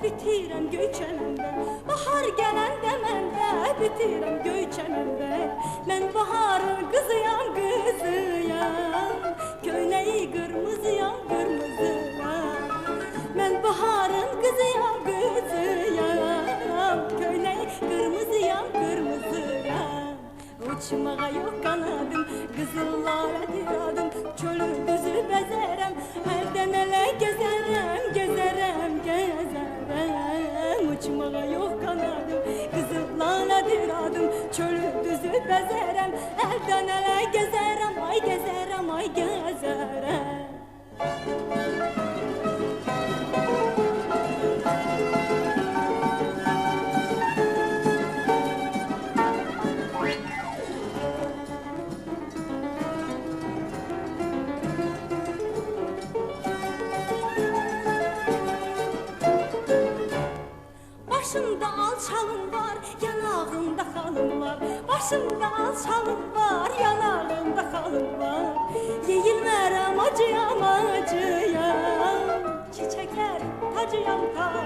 bitirəm göykənəndə, bahar gələndə məndə bitirəm göykənəndə. Mən baharın qızıyam, qızıyam, köynəyi qırmızıyam, qırmızıyam. Mən baharın qızıyam, qızıyam, köynəyi qırmızıyam, qırmızıyam. Uçmağa yok kanadım, qızıllara diradım, çölü düzü bezərəm, əldən ələ gezərəm, gezərəm, gezərəm. Uçmağa yok kanadım, qızıllara diradım, çölü düzü bezərəm, əldən ələ gezərəm, ay gezərəm, ay gezərəm. Başımda alçalım var, yanağımda xalım var. Başımda alçalım var, yanağımda xalım var. Yeyilmərəm acıyam, acıyam, çiçəklər tacıyam, tacıyam.